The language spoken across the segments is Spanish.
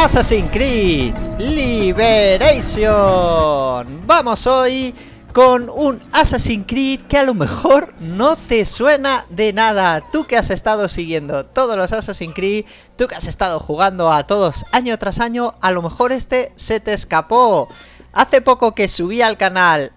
Assassin's Creed Liberation. Vamos hoy con un Assassin's Creed que a lo mejor no te suena de nada. Tú que has estado siguiendo todos los Assassin's Creed, tú que has estado jugando a todos año tras año, a lo mejor este se te escapó. Hace poco que subí al canal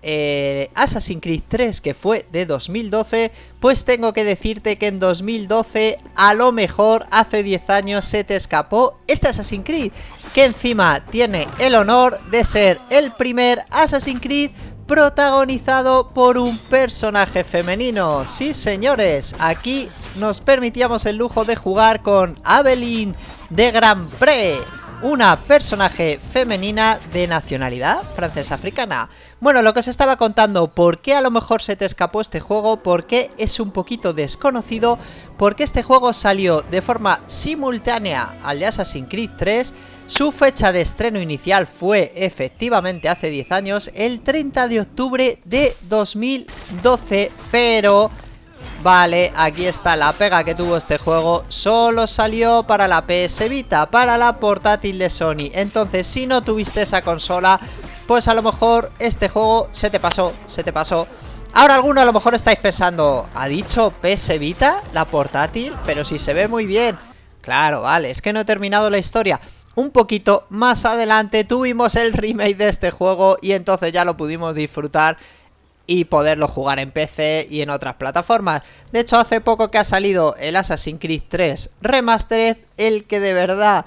Assassin's Creed 3, que fue de 2012, pues tengo que decirte que en 2012, a lo mejor hace 10 años, se te escapó este Assassin's Creed, que encima tiene el honor de ser el primer Assassin's Creed protagonizado por un personaje femenino. Sí, señores, aquí nos permitíamos el lujo de jugar con Aveline de Grandpré, una personaje femenina de nacionalidad francesa-africana. Bueno, lo que os estaba contando, por qué a lo mejor se te escapó este juego, por qué es un poquito desconocido, porque este juego salió de forma simultánea al de Assassin's Creed 3, su fecha de estreno inicial fue efectivamente hace 10 años, el 30 de octubre de 2012, pero... vale, aquí está la pega que tuvo este juego, solo salió para la PS Vita, para la portátil de Sony. Entonces, si no tuviste esa consola, pues a lo mejor este juego se te pasó. Ahora alguno a lo mejor estáis pensando, ¿ha dicho PS Vita, la portátil? Pero si se ve muy bien. Claro, vale, es que no he terminado la historia. Un poquito más adelante tuvimos el remake de este juego y entonces ya lo pudimos disfrutar y poderlo jugar en PC y en otras plataformas. De hecho, hace poco que ha salido el Assassin's Creed 3 Remastered, el que de verdad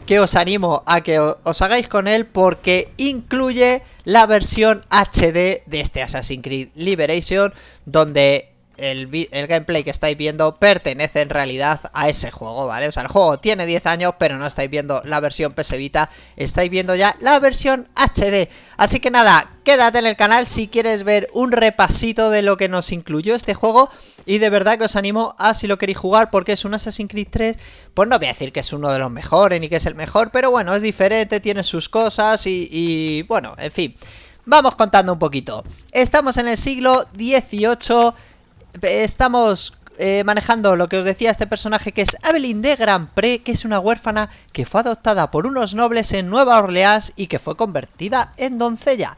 que os animo a que os hagáis con él, porque incluye la versión HD de este Assassin's Creed Liberation, donde el gameplay que estáis viendo pertenece en realidad a ese juego, ¿vale? O sea, el juego tiene 10 años, pero no estáis viendo la versión PS Vita, estáis viendo ya la versión HD. Así que nada, quédate en el canal si quieres ver un repasito de lo que nos incluyó este juego. Y de verdad que os animo a, si lo queréis jugar, porque es un Assassin's Creed 3, pues no voy a decir que es uno de los mejores ni que es el mejor, pero bueno, es diferente, tiene sus cosas y bueno, en fin. Vamos contando un poquito. Estamos en el siglo XVIII. Estamos manejando lo que os decía, este personaje que es Aveline de Grandpré, que es una huérfana que fue adoptada por unos nobles en Nueva Orleans y que fue convertida en doncella.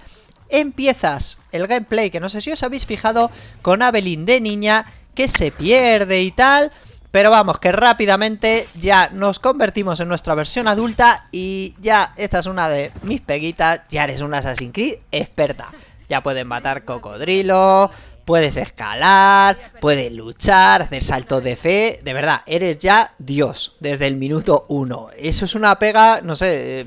Empiezas el gameplay, que no sé si os habéis fijado, con Aveline de niña, que se pierde y tal, pero vamos, que rápidamente ya nos convertimos en nuestra versión adulta y ya, esta es una de mis peguitas, ya eres un Assassin's Creed experta. Ya puedes matar cocodrilos, puedes escalar, puedes luchar, hacer saltos de fe. De verdad, eres ya Dios desde el minuto 1. Eso es una pega, no sé.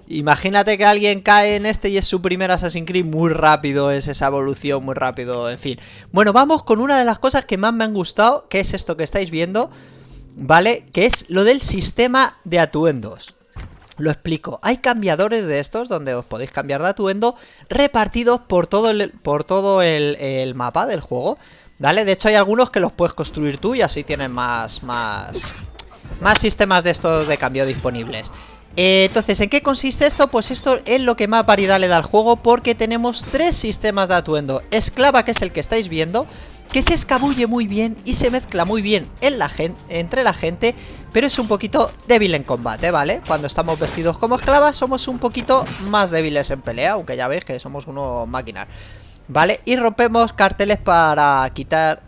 Imagínate que alguien cae en este y es su primer Assassin's Creed, muy rápido es esa evolución, muy rápido, en fin. Bueno, vamos con una de las cosas que más me han gustado, que es esto que estáis viendo, ¿vale? Que es lo del sistema de atuendos. Lo explico, hay cambiadores de estos donde os podéis cambiar de atuendo repartidos por todo el mapa del juego, ¿vale? De hecho hay algunos que los puedes construir tú y así tienes más sistemas de estos de cambio disponibles. Entonces, ¿en qué consiste esto? Pues esto es lo que más variedad le da al juego, porque tenemos 3 sistemas de atuendo. Esclava, que es el que estáis viendo, que se escabulle muy bien y se mezcla muy bien entre la gente, pero es un poquito débil en combate, ¿vale? Cuando estamos vestidos como esclavas somos un poquito más débiles en pelea, aunque ya veis que somos unos máquinas, ¿vale? Y rompemos carteles para quitar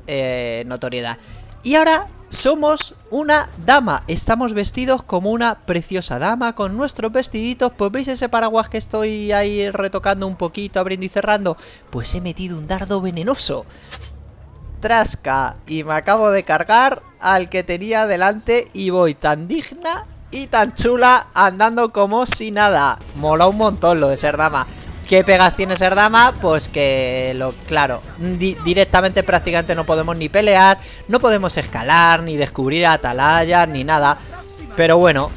notoriedad. Y ahora somos una dama, estamos vestidos como una preciosa dama con nuestros vestiditos. Pues veis ese paraguas que estoy ahí retocando un poquito, abriendo y cerrando, pues he metido un dardo venenoso. Trasca, y me acabo de cargar al que tenía delante y voy tan digna y tan chula andando como si nada. Mola un montón lo de ser dama. ¿Qué pegas tiene ser dama? Pues que, claro, directamente prácticamente no podemos ni pelear, no podemos escalar, ni descubrir atalayas, ni nada. Pero bueno,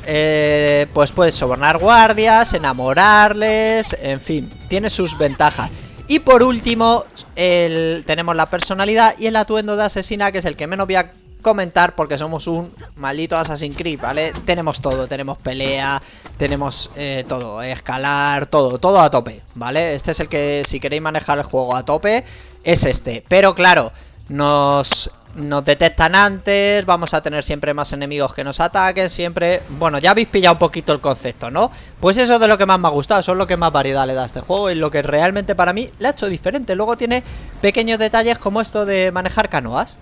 pues puedes sobornar guardias, enamorarles, en fin, tiene sus ventajas. Y por último, tenemos la personalidad y el atuendo de asesina, que es el que menos voy a comentar porque somos un maldito Assassin's Creed, ¿vale? Tenemos todo, tenemos pelea, tenemos todo, escalar, todo a tope, ¿vale? Este es el que, si queréis manejar el juego a tope, es este. Pero claro, nos detectan antes, vamos a tener siempre más enemigos que nos ataquen, siempre... Bueno, ya habéis pillado un poquito el concepto, ¿no? Pues eso es de lo que más me ha gustado, eso es lo que más variedad le da a este juego y lo que realmente para mí le ha hecho diferente. Luego tiene pequeños detalles como esto de manejar canoas.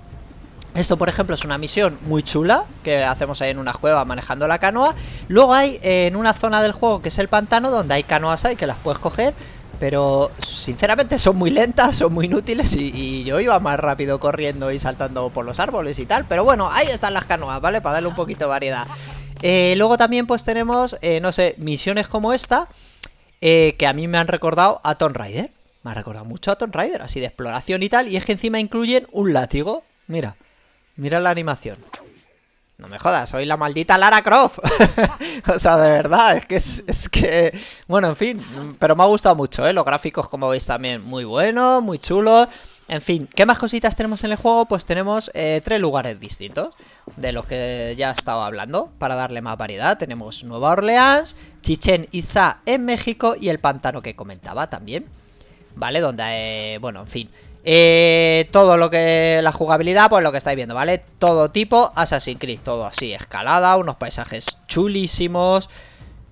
Esto, por ejemplo, es una misión muy chula que hacemos ahí en una cueva manejando la canoa. Luego hay en una zona del juego que es el pantano, donde hay canoas ahí que las puedes coger, pero sinceramente son muy lentas, son muy inútiles y yo iba más rápido corriendo y saltando por los árboles y tal. Pero bueno, ahí están las canoas, ¿vale? Para darle un poquito de variedad. Luego también pues tenemos, no sé, misiones como esta, que a mí me han recordado a Tomb Raider. Me ha recordado mucho a Tomb Raider, así de exploración y tal. Y es que encima incluyen un látigo, mira. Mira la animación. No me jodas, soy la maldita Lara Croft. O sea, de verdad, es que... Bueno, en fin, pero me ha gustado mucho, ¿eh? Los gráficos, como veis, también muy buenos, muy chulos. En fin, ¿qué más cositas tenemos en el juego? Pues tenemos 3 lugares distintos, de los que ya he estado hablando, para darle más variedad. Tenemos Nueva Orleans, Chichén Itzá en México y el pantano que comentaba también, ¿vale? Donde, bueno, en fin... todo lo que... La jugabilidad, pues lo que estáis viendo, ¿vale? Todo tipo Assassin's Creed, todo así, escalada, unos paisajes chulísimos.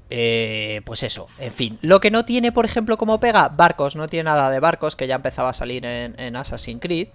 Pues eso, en fin. Lo que no tiene, por ejemplo, como pega, barcos, no tiene nada de barcos, que ya empezaba a salir en Assassin's Creed.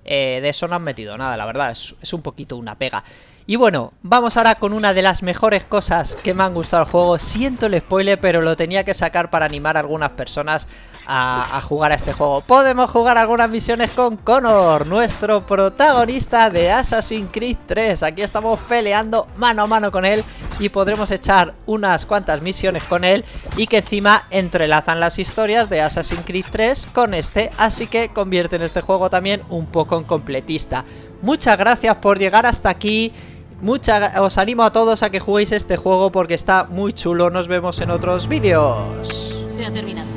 De eso no han metido nada, la verdad, es un poquito una pega. Y bueno, vamos ahora con una de las mejores cosas que me han gustado del juego. Siento el spoiler, pero lo tenía que sacar para animar a algunas personas a jugar a este juego. Podemos jugar algunas misiones con Connor, nuestro protagonista de Assassin's Creed 3. Aquí estamos peleando mano a mano con él y podremos echar unas cuantas misiones con él y que encima entrelazan las historias de Assassin's Creed 3 con este, así que convierten este juego también un poco en completista. Muchas gracias por llegar hasta aquí. Os animo a todos a que juguéis este juego porque está muy chulo. Nos vemos en otros vídeos. Se ha terminado.